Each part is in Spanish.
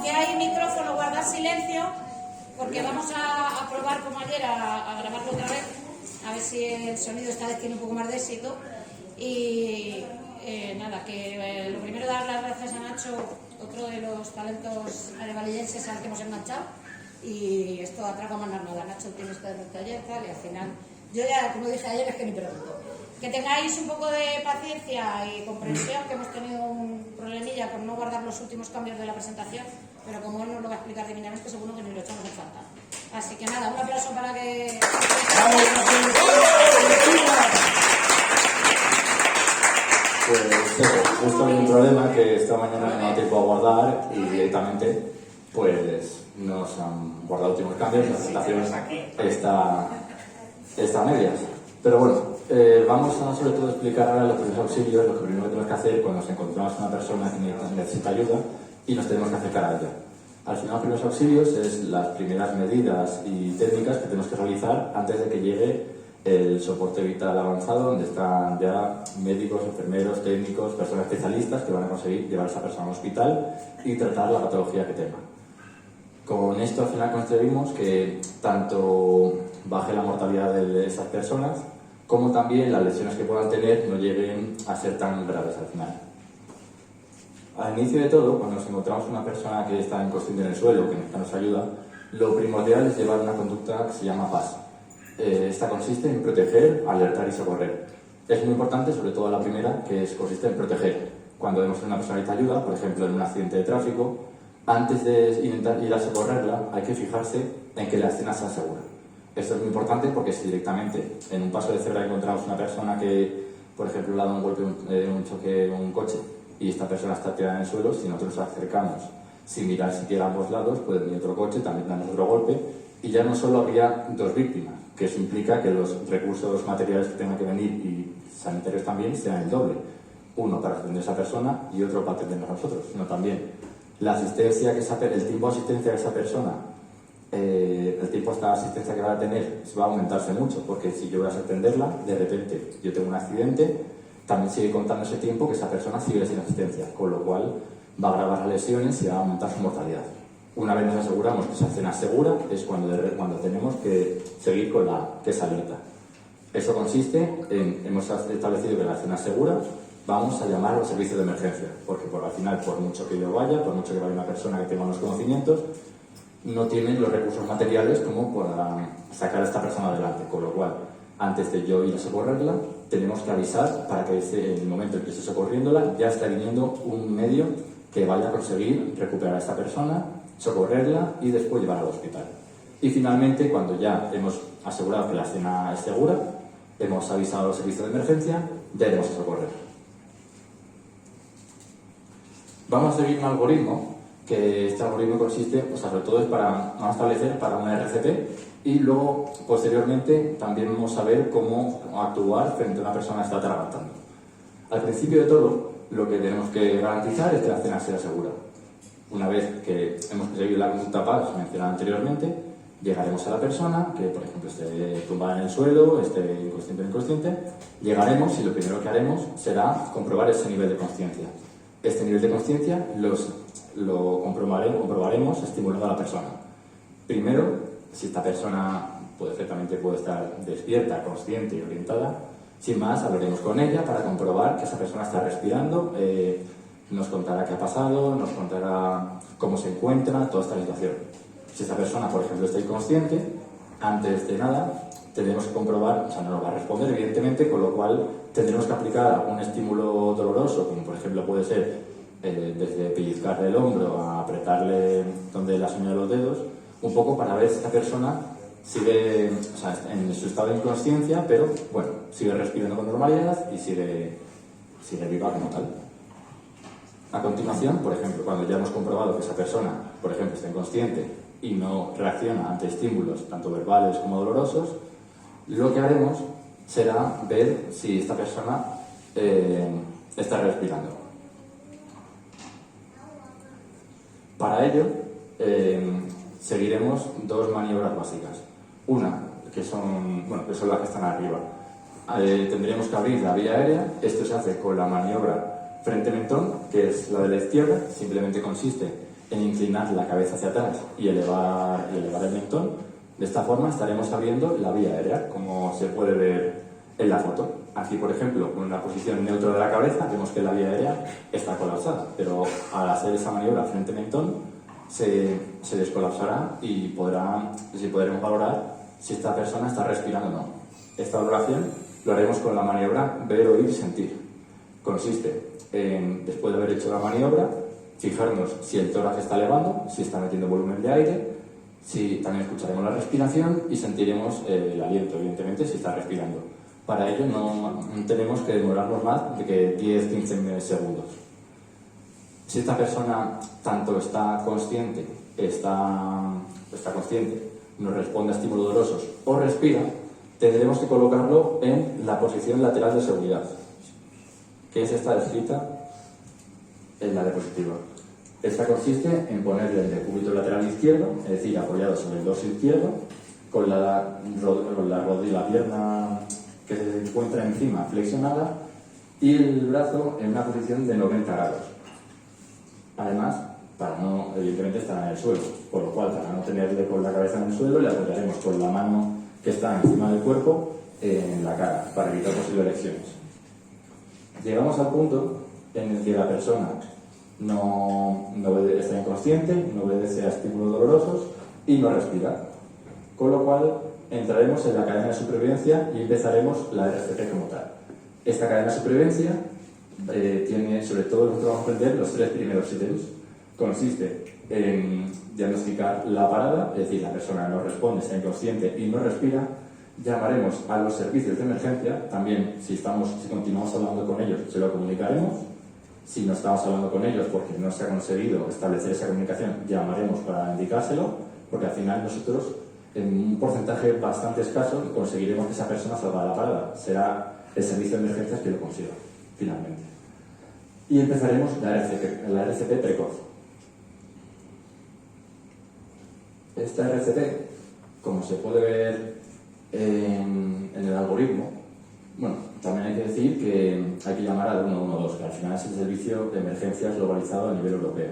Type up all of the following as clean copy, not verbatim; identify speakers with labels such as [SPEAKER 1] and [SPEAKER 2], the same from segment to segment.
[SPEAKER 1] que hay micrófono, guardar silencio, porque vamos a probar como ayer a grabarlo otra vez, a ver si el sonido esta vez tiene un poco más de éxito. Y nada, que lo primero dar las gracias a Nacho, otro de los talentos valillenses al que hemos enganchado, y esto atraca más nada. Nacho tiene esto de taller tal, y al final, yo ya, como dije ayer, es que ni pregunto. Que tengáis un poco de paciencia y comprensión, que hemos tenido un problemilla por no guardar los últimos cambios de la presentación, pero como él nos lo va a explicar divinamente, seguro que ni lo echamos en falta. Así que nada, un aplauso para que...
[SPEAKER 2] Pues justo hay un problema que esta mañana no ha dado tiempo a guardar y directamente pues nos han guardado últimos cambios, la presentación está a medias. Pero bueno, vamos a sobre todo explicar ahora los primeros auxilios, lo que primero que tenemos que hacer cuando nos encontramos con una persona que necesita ayuda y nos tenemos que acercar a ella. Al final, los primeros auxilios es las primeras medidas y técnicas que tenemos que realizar antes de que llegue el soporte vital avanzado, donde están ya médicos, enfermeros, técnicos, personas especialistas que van a conseguir llevar a esa persona al hospital y tratar la patología que tenga. Con esto al final conseguimos que tanto baje la mortalidad de esas personas como también las lesiones que puedan tener no lleguen a ser tan graves al final. Al inicio de todo, cuando nos encontramos una persona que está inconsciente en el suelo, que necesita ayuda, lo primordial es llevar una conducta que se llama PAS. Esta consiste en proteger, alertar y socorrer. Es muy importante, sobre todo la primera, que consiste en proteger. Cuando vemos a una persona que necesita ayuda, por ejemplo en un accidente de tráfico, antes de intentar ir a socorrerla, hay que fijarse en que la escena sea segura. Esto es muy importante porque si directamente en un paso de cebra encontramos una persona que, por ejemplo, le ha dado un golpe, un choque con un coche y esta persona está tirada en el suelo, si nosotros nos acercamos sin mirar siquiera a ambos lados, puede venir otro coche, también darnos otro golpe, y ya no solo habría dos víctimas, que eso implica que los recursos materiales que tengan que venir y sanitarios también sean el doble. Uno para atender a esa persona y otro para atendernos a nosotros, sino también la asistencia el tiempo de asistencia de esa persona, el tiempo de asistencia que va a tener va a aumentarse mucho, porque si yo voy a atenderla, de repente yo tengo un accidente, también sigue contando ese tiempo que esa persona sigue sin asistencia, con lo cual va a agravar las lesiones y va a aumentar su mortalidad. Una vez nos aseguramos que esa escena es segura, es cuando tenemos que seguir con esa alerta. Eso consiste en, hemos establecido que la escena es segura, vamos a llamar a los servicios de emergencia, porque al final, por mucho que yo vaya, por mucho que vaya una persona que tenga unos conocimientos, no tienen los recursos materiales como para sacar a esta persona adelante, con lo cual, antes de yo ir a socorrerla, tenemos que avisar para que en el momento en que esté socorriéndola ya está viniendo un medio que vaya a conseguir recuperar a esta persona, socorrerla y después llevarla al hospital. Y finalmente, cuando ya hemos asegurado que la escena es segura, hemos avisado a los servicios de emergencia, ya iremos a socorrer. Vamos a seguir un algoritmo, que este algoritmo consiste, sobre todo es vamos a establecer para una RCP y luego, posteriormente, también vamos a ver cómo actuar frente a una persona que está atragantando. Al principio de todo, lo que tenemos que garantizar es que la escena sea segura. Una vez que hemos conseguido la conducta PAS mencionada anteriormente, llegaremos a la persona, que por ejemplo esté tumbada en el suelo, esté inconsciente o inconsciente, llegaremos y lo primero que haremos será comprobar ese nivel de consciencia. Este nivel de consciencia lo comprobaremos estimulando a la persona. Primero, si esta persona perfectamente puede estar despierta, consciente y orientada, sin más hablaremos con ella para comprobar que esa persona está respirando, nos contará qué ha pasado, nos contará cómo se encuentra, toda esta situación. Si esta persona, por ejemplo, está inconsciente, antes de nada tendremos que comprobar, no nos va a responder evidentemente, con lo cual tendremos que aplicar algún estímulo doloroso, como por ejemplo puede ser desde pellizcarle el hombro a apretarle donde la uñas de los dedos, un poco para ver si esta persona sigue en su estado de inconsciencia, pero bueno, sigue respirando con normalidad y sigue viva como tal. A continuación, por ejemplo, cuando ya hemos comprobado que esa persona, por ejemplo, está inconsciente y no reacciona ante estímulos tanto verbales como dolorosos, lo que haremos será ver si esta persona está respirando. Para ello, seguiremos dos maniobras básicas. Una, que son las que están arriba. Tendríamos que abrir la vía aérea. Esto se hace con la maniobra frente-mentón, que es la de la izquierda. Simplemente consiste en inclinar la cabeza hacia atrás y elevar el mentón. De esta forma estaremos abriendo la vía aérea, como se puede ver en la foto. Aquí, por ejemplo, con una posición neutra de la cabeza, vemos que la vía aérea está colapsada, pero al hacer esa maniobra frente-mentón se descolapsará y podremos valorar si esta persona está respirando o no. Esta valoración lo haremos con la maniobra ver, oír, sentir. Consiste en, después de haber hecho la maniobra, fijarnos si el tórax está elevando, si está metiendo volumen de aire, si también escucharemos la respiración y sentiremos el aliento, evidentemente, si está respirando. Para ello no tenemos que demorarnos más de que 10-15 segundos. Si esta persona tanto está consciente, nos responde a estímulos dolorosos o respira, tendremos que colocarlo en la posición lateral de seguridad, que es esta descrita en la diapositiva. Esta consiste en ponerle el decúbito lateral izquierdo, es decir, apoyado sobre el dorso izquierdo, con la pierna que se encuentra encima flexionada y el brazo en una posición de 90 grados. Además, para no, evidentemente, estar en el suelo, por lo cual, para no tenerle con la cabeza en el suelo, le apoyaremos con la mano que está encima del cuerpo en la cara, para evitar posibles lesiones. Llegamos al punto en el que la persona está inconsciente, no obedece a estímulos dolorosos y no respira. Con lo cual, entraremos en la cadena de supervivencia y empezaremos la RCP como tal. Esta cadena de supervivencia tiene, sobre todo, nosotros vamos a aprender los 3 primeros ítems. Consiste en diagnosticar la parada, es decir, la persona no responde, está inconsciente y no respira. Llamaremos a los servicios de emergencia, también si continuamos hablando con ellos, se lo comunicaremos. Si no estamos hablando con ellos porque no se ha conseguido establecer esa comunicación, llamaremos para indicárselo, porque al final nosotros, en un porcentaje bastante escaso, conseguiremos que esa persona salga de la parada. Será el servicio de emergencias que lo consiga, finalmente. Y empezaremos la RCP precoz. Esta RCP, como se puede ver en el algoritmo, bueno, también hay que decir que hay que llamar al 112, que al final es el servicio de emergencias globalizado a nivel europeo.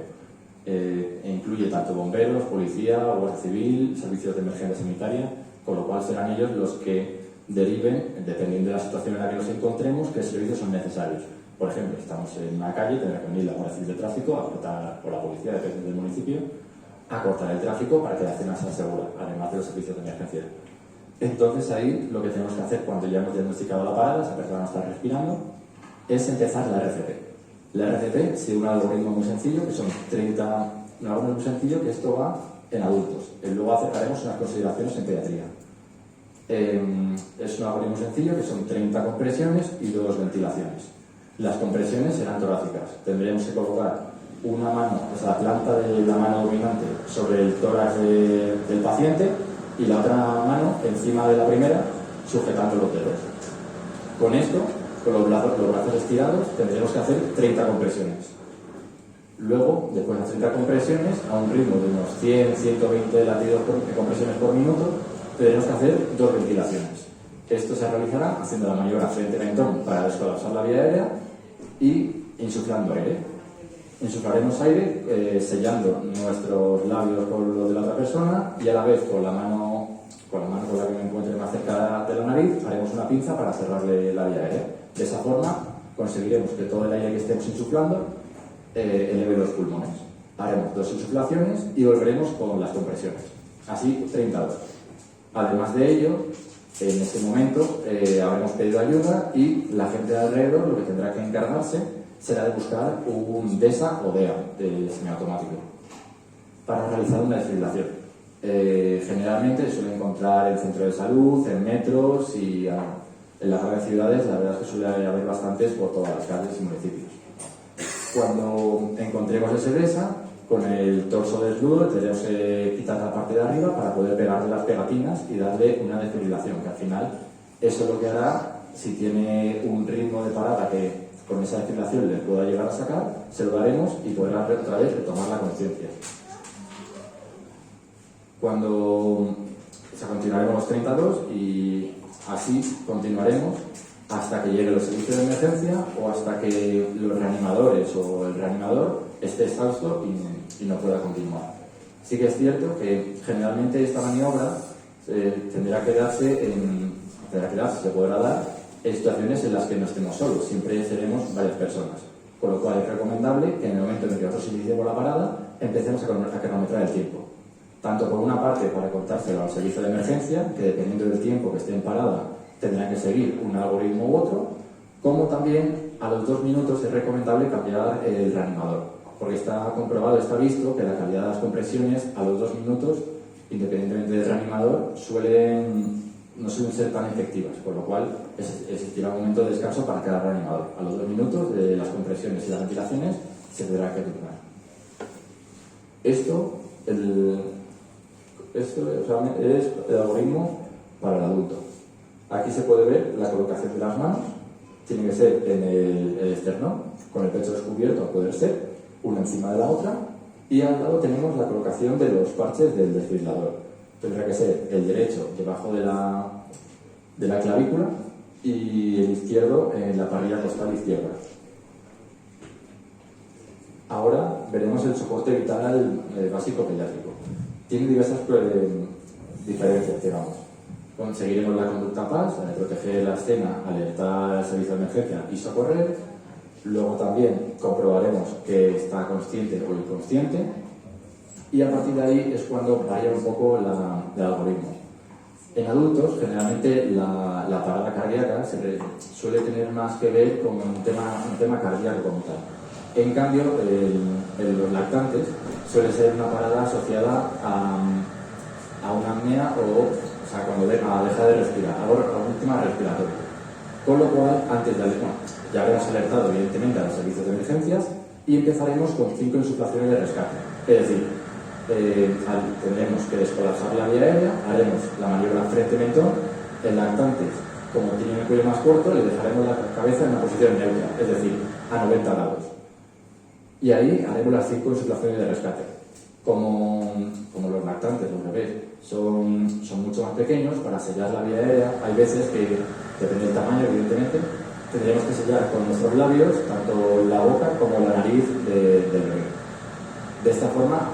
[SPEAKER 2] Incluye tanto bomberos, policía, guardia civil, servicios de emergencia sanitaria, con lo cual serán ellos los que deriven, dependiendo de la situación en la que nos encontremos, qué servicios son necesarios. Por ejemplo, estamos en una calle, tendrá que venir la Guardia Civil de Tráfico, o la policía, depende del municipio, a cortar el tráfico para que la zona sea segura, además de los servicios de emergencia. Entonces ahí lo que tenemos que hacer cuando ya hemos diagnosticado la parada, esa persona no está respirando, es empezar la RCP. La RCP sigue un algoritmo muy sencillo, que son 30, un algoritmo muy sencillo que esto va en adultos. Luego haremos unas consideraciones en pediatría. Es un algoritmo sencillo que son 30 compresiones y 2 ventilaciones. Las compresiones serán torácicas. Tendremos que colocar una mano, o sea, la planta de la mano dominante sobre el tórax del paciente y la otra mano encima de la primera, sujetando los dedos. Con esto, con los brazos estirados, tendremos que hacer 30 compresiones. Luego, después de las 30 compresiones, a un ritmo de unos 100-120 latidos de compresiones por minuto, tendremos que hacer 2 ventilaciones. Esto se realizará haciendo la maniobra frente-mentón para descolapsar la vía aérea y insuflando aire. Insuflaremos aire sellando nuestros labios con los de la otra persona y a la vez con la mano con la que me encuentre más cerca de la nariz haremos una pinza para cerrarle la vía aérea. De esa forma conseguiremos que todo el aire que estemos insuflando eleve los pulmones. Haremos 2 insuflaciones y volveremos con las compresiones. Así 30 veces. Además de ello, en ese momento habremos pedido ayuda y la gente de alrededor lo que tendrá que encargarse será de buscar un DESA o DEA, de semiautomático, para realizar una desfibrilación. Generalmente se suele encontrar en centro de salud, en metros y en las grandes ciudades, la verdad es que suele haber bastantes por todas las calles y municipios. Cuando encontremos ese DESA, con el torso desnudo tenemos que quitar la parte de arriba para poder pegarle las pegatinas y darle una desfibrilación, que al final eso es lo que hará, si tiene un ritmo de parada que con esa desfibrilación le pueda llegar a sacar, se lo daremos y podrá otra vez retomar la conciencia. Continuaremos los 32 y así continuaremos hasta que lleguen los servicios de emergencia o hasta que los reanimadores o el reanimador esté exhausto y no pueda continuar. Sí que es cierto que generalmente esta maniobra tendrá que darse, se podrá dar en situaciones en las que no estemos solos, siempre seremos varias personas. Con lo cual es recomendable que en el momento en el que nosotros iniciemos la parada, empecemos a cronometrar el tiempo. Tanto por una parte para contárselo al servicio de emergencia, que dependiendo del tiempo que esté en parada, tendrán que seguir un algoritmo u otro, como también a los 2 minutos es recomendable cambiar el reanimador, porque está comprobado, está visto que la calidad de las compresiones a los 2 minutos, independientemente del reanimador, no suelen ser tan efectivas, por lo cual existirá un momento de descanso para cada reanimador. A los 2 minutos de las compresiones y las ventilaciones se tendrá que turnar. Esto es el algoritmo para el adulto. Aquí se puede ver la colocación de las manos. Tiene que ser en el esternón, con el pecho descubierto a poder ser, una encima de la otra, y al lado tenemos la colocación de los parches del desfibrilador. Tendrá que ser el derecho debajo de la clavícula y el izquierdo en la parrilla costal izquierda. Ahora veremos el soporte vital básico pediátrico. Tiene diversas diferencias, digamos. Conseguiremos la conducta PAS, proteger la escena, alertar al servicio de emergencia y socorrer. Luego también comprobaremos que está consciente o inconsciente. Y a partir de ahí es cuando varía un poco el algoritmo. En adultos, generalmente la parada cardíaca suele tener más que ver con un tema cardíaco como tal. En cambio, en los lactantes suele ser una parada asociada a una apnea o sea, cuando deja de respirar, a un tema respiratorio. Con lo cual, ya habremos alertado evidentemente a los servicios de emergencias y empezaremos con 5 insuflaciones de rescate. Es decir, tendremos que descolapsar la vía aérea, haremos la maniobra frente-mentón. En lactantes, como tienen el cuello más corto, le dejaremos la cabeza en una posición neutra, es decir, a 90 grados. Y ahí haremos las 5 insuflaciones de rescate. Como los lactantes, los bebés, son mucho más pequeños, para sellar la vía aérea, hay veces que, depende del tamaño, evidentemente, tendremos que sellar con nuestros labios tanto la boca como la nariz del bebé. De esta forma,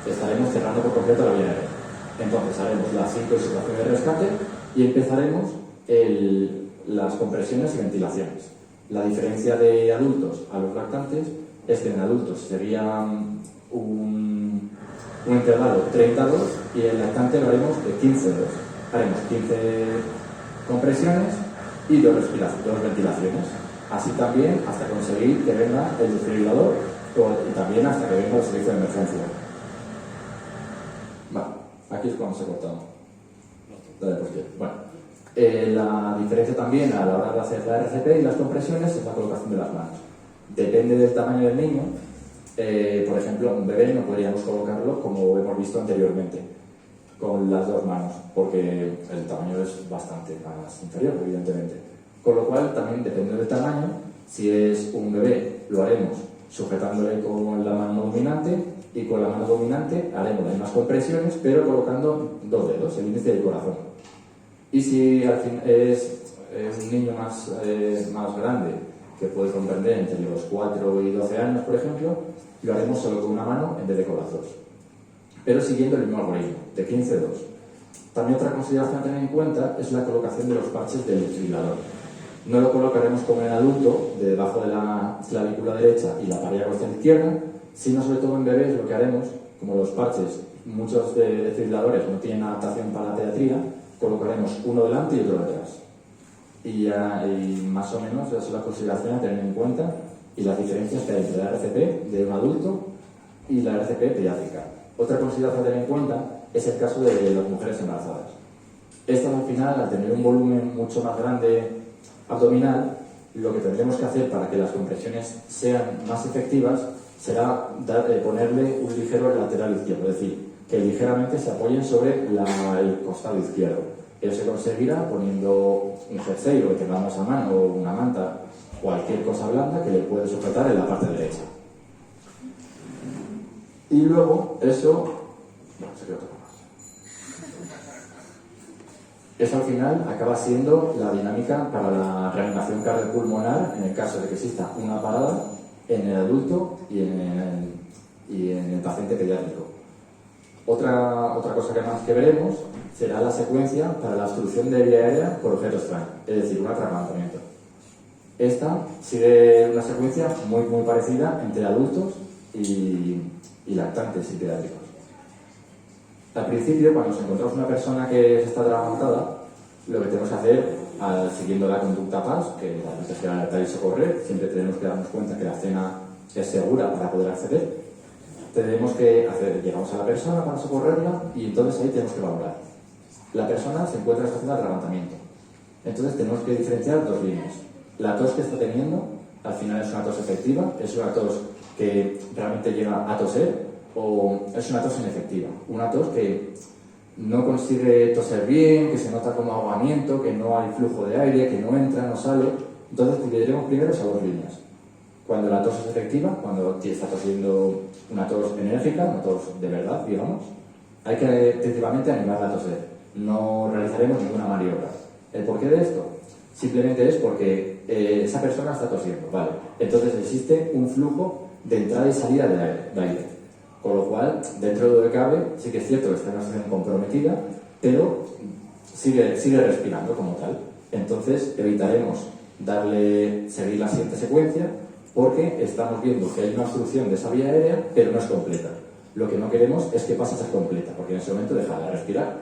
[SPEAKER 2] estaremos cerrando por completo la vía aérea. Entonces haremos las 5 insuflaciones de rescate y empezaremos las compresiones y ventilaciones. La diferencia de adultos a los lactantes es que en adultos sería un intervalo 30-2 y el lactante lo haremos de 15-2. Haremos 15 compresiones y 2 ventilaciones. Así también hasta conseguir que venga el desfibrilador y también hasta que venga el servicio de emergencia. Vale, aquí es cuando se ha cortado. Bueno, la diferencia también a la hora de hacer la RCP y las compresiones es la colocación de las manos. Depende del tamaño del niño. Por ejemplo, un bebé no podríamos colocarlo como hemos visto anteriormente, con las 2 manos, porque el tamaño es bastante más inferior, evidentemente. Con lo cual, también depende del tamaño. Si es un bebé, lo haremos sujetándole con la mano dominante, y con la mano dominante haremos las mismas compresiones, pero colocando 2 dedos, el índice y el corazón. Y si al fin es un niño más grande, que puede comprender entre los 4 y 12 años, por ejemplo, lo haremos solo con una mano en vez de con las 2. Pero siguiendo el mismo algoritmo, de 15-2. También otra consideración a tener en cuenta es la colocación de los parches del desfibrilador. No lo colocaremos como en adulto, debajo de la clavícula derecha y la parrilla costal izquierda, sino sobre todo en bebés lo que haremos, como los parches, muchos desfibriladores no tienen adaptación para la pediatría, colocaremos uno delante y otro detrás. Y más o menos esa es la consideración a tener en cuenta y las diferencias que hay entre la RCP de un adulto y la RCP pediátrica. Otra consideración a tener en cuenta es el caso de las mujeres embarazadas. Estas al final, al tener un volumen mucho más grande abdominal, lo que tendremos que hacer para que las compresiones sean más efectivas será ponerle un ligero lateral izquierdo, es decir, que ligeramente se apoyen sobre el costado izquierdo. Eso se conseguirá poniendo un jersey o que tengamos a mano o una manta, cualquier cosa blanda que le puede sujetar en la parte derecha. Y luego eso al final acaba siendo la dinámica para la reanimación cardiopulmonar en el caso de que exista una parada en el adulto y en y en el paciente pediátrico. Otra cosa que veremos será la secuencia para la obstrucción de vía aérea por objeto extraño, es decir, un atragantamiento. Esta sigue una secuencia muy parecida entre adultos y lactantes y pediátricos. Al principio, cuando nos encontramos una persona que está atragantada, lo que tenemos que hacer, siguiendo la conducta PAS, que antes de alertar y socorrer, siempre tenemos que darnos cuenta que la cena es segura para poder acceder. Llegamos a la persona para socorrerla y entonces ahí tenemos que valorar. La persona se encuentra en situación de atragantamiento. Entonces tenemos que diferenciar dos líneas. La tos que está teniendo, al final es una tos efectiva, es una tos que realmente llega a toser, o es una tos inefectiva, una tos que no consigue toser bien, que se nota como ahogamiento, que no hay flujo de aire, que no entra, no sale. Entonces dividiremos primero esas dos líneas. Cuando la tos es efectiva, cuando está tosiendo una tos enérgica, una tos de verdad, digamos, hay que principalmente animarla a toser. No realizaremos ninguna maniobra. ¿El porqué de esto? Simplemente es porque esa persona está tosiendo, ¿vale? Entonces existe un flujo de entrada y salida de aire. Con lo cual, dentro de lo que cabe, sí que es cierto que está en una situación comprometida, pero sigue respirando como tal. Entonces evitaremos seguir la siguiente secuencia, porque estamos viendo que hay una obstrucción de esa vía aérea, pero no es completa. Lo que no queremos es que pase a ser completa, porque en ese momento deja de respirar.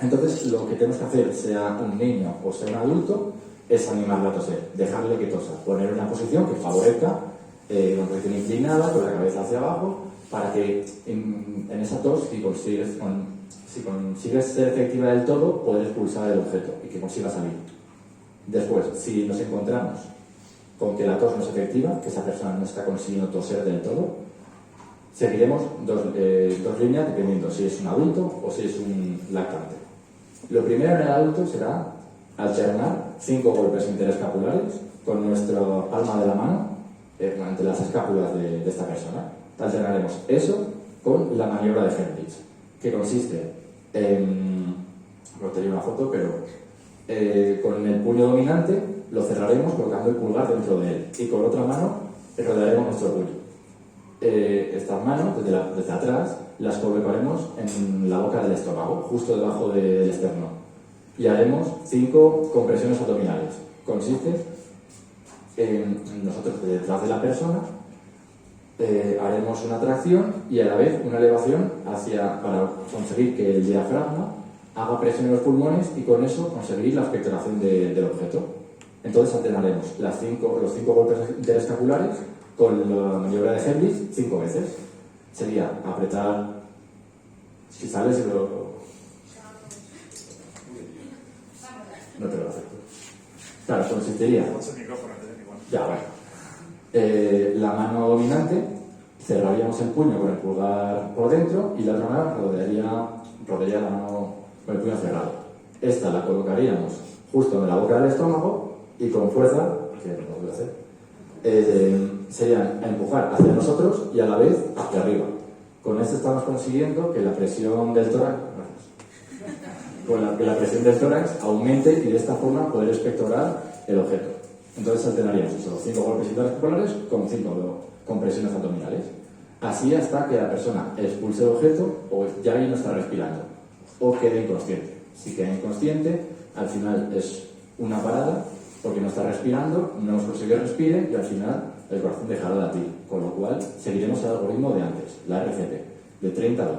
[SPEAKER 2] Entonces, lo que tenemos que hacer, sea un niño o sea un adulto, es animarle a toser, dejarle que tosa, poner una posición que favorezca una posición inclinada, con la cabeza hacia abajo, para que en esa tos, si consigues ser efectiva del todo, poder expulsar el objeto y que consiga salir. Después, si nos encontramos con que la tos no es efectiva, que esa persona no está consiguiendo toser del todo, seguiremos dos líneas dependiendo si es un adulto o si es un lactante. Lo primero en el adulto será alternar 5 golpes interescapulares con nuestra palma de la mano ante las escápulas de esta persona. Alternaremos eso con la maniobra de Heimlich, que consiste en... No tenía una foto, pero con el puño dominante lo cerraremos colocando el pulgar dentro de él y con otra mano rodearemos nuestro puño. Estas manos, desde atrás, las colocaremos en la boca del estómago, justo debajo del esternón, y haremos 5 compresiones abdominales. Consiste nosotros detrás de la persona haremos una tracción y a la vez una elevación para conseguir que el diafragma haga presión en los pulmones y con eso conseguir la expectoración del objeto. Entonces alternaremos los 5 golpes interescapulares con la maniobra de Heimlich 5 veces. Sería apretar, si sales y lo... No te lo acepto. Claro, consistiría... Ya, bueno. La mano dominante, cerraríamos el puño con el pulgar por dentro y la otra mano rodearía la mano con el puño cerrado. Esta la colocaríamos justo en la boca del estómago y con fuerza, que no voy a hacer, serían a empujar hacia nosotros y a la vez hacia arriba. Con esto estamos consiguiendo que la presión del tórax, aumente y de esta forma poder expectorar el objeto. Entonces alternaríamos esos 5 golpes interescapulares con 5 compresiones abdominales. Así hasta que la persona expulse el objeto o ya no está respirando o quede inconsciente. Si queda inconsciente, al final es una parada porque no está respirando, no hemos conseguido que respire y al final el corazón dejará de latir. Con lo cual seguiremos el algoritmo de antes, la RCP, de 30 a 2.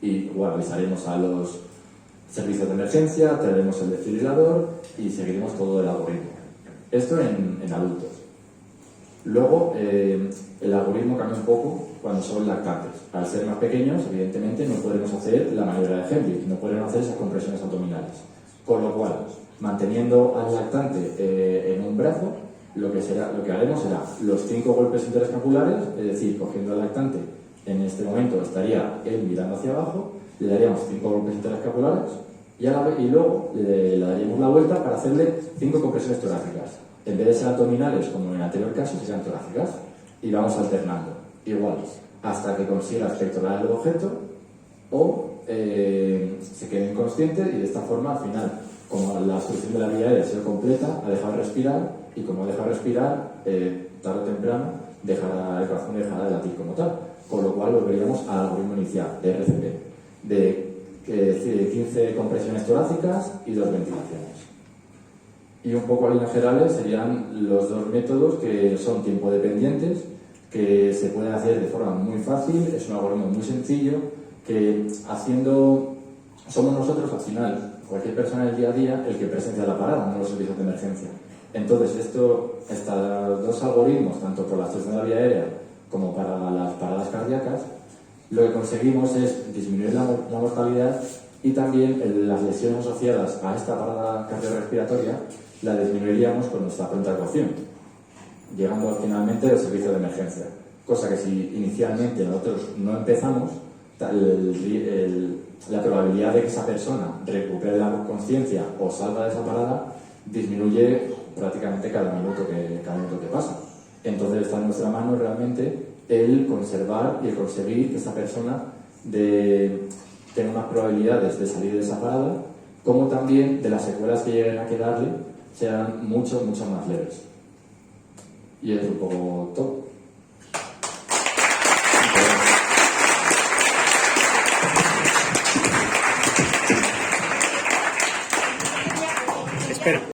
[SPEAKER 2] Y igual avisaremos a los servicios de emergencia, traeremos el desfibrilador y seguiremos todo el algoritmo. Esto en adultos. Luego, el algoritmo cambia un poco cuando son lactantes. Al ser más pequeños, evidentemente, no podremos hacer la maniobra de Heimlich, no podremos hacer esas compresiones abdominales. Con lo cual, manteniendo al lactante en un brazo, lo que haremos será los 5 golpes interescapulares, es decir, cogiendo al lactante, en este momento estaría él mirando hacia abajo, le daríamos 5 golpes interescapulares y luego le daríamos la vuelta para hacerle 5 compresiones torácicas. En vez de ser abdominales, como en el anterior caso, serían torácicas. Y vamos alternando, igual, hasta que consiga expectorar el objeto o se quede inconsciente y de esta forma, al final, como la obstrucción de la vía aérea ha sido completa, ha dejado de respirar y como ha dejado de respirar, tarde o temprano, el corazón dejará de latir como tal, con lo cual volveríamos al algoritmo inicial de RCP, de 15 compresiones torácicas y 2 ventilaciones. Y un poco a líneas generales serían los dos métodos que son tiempo dependientes, que se pueden hacer de forma muy fácil, es un algoritmo muy sencillo, que somos nosotros al final, cualquier persona del día a día, el que presencia la parada, no los servicios de emergencia. Entonces, estos dos algoritmos, tanto por la estación de la vía aérea como para las paradas cardíacas, lo que conseguimos es disminuir la mortalidad y también las lesiones asociadas a esta parada cardiorrespiratoria la disminuiríamos con nuestra pronta actuación, llegando finalmente al servicio de emergencia. Cosa que si inicialmente nosotros no empezamos, la probabilidad de que esa persona recupere la conciencia o salga de esa parada disminuye prácticamente cada minuto que pasa. Entonces está en nuestra mano realmente el conservar y el conseguir que esa persona tenga unas probabilidades de salir de esa parada, como también de las secuelas que lleguen a quedarle sean mucho más leves. Y es un poco todo.
[SPEAKER 3] Espera.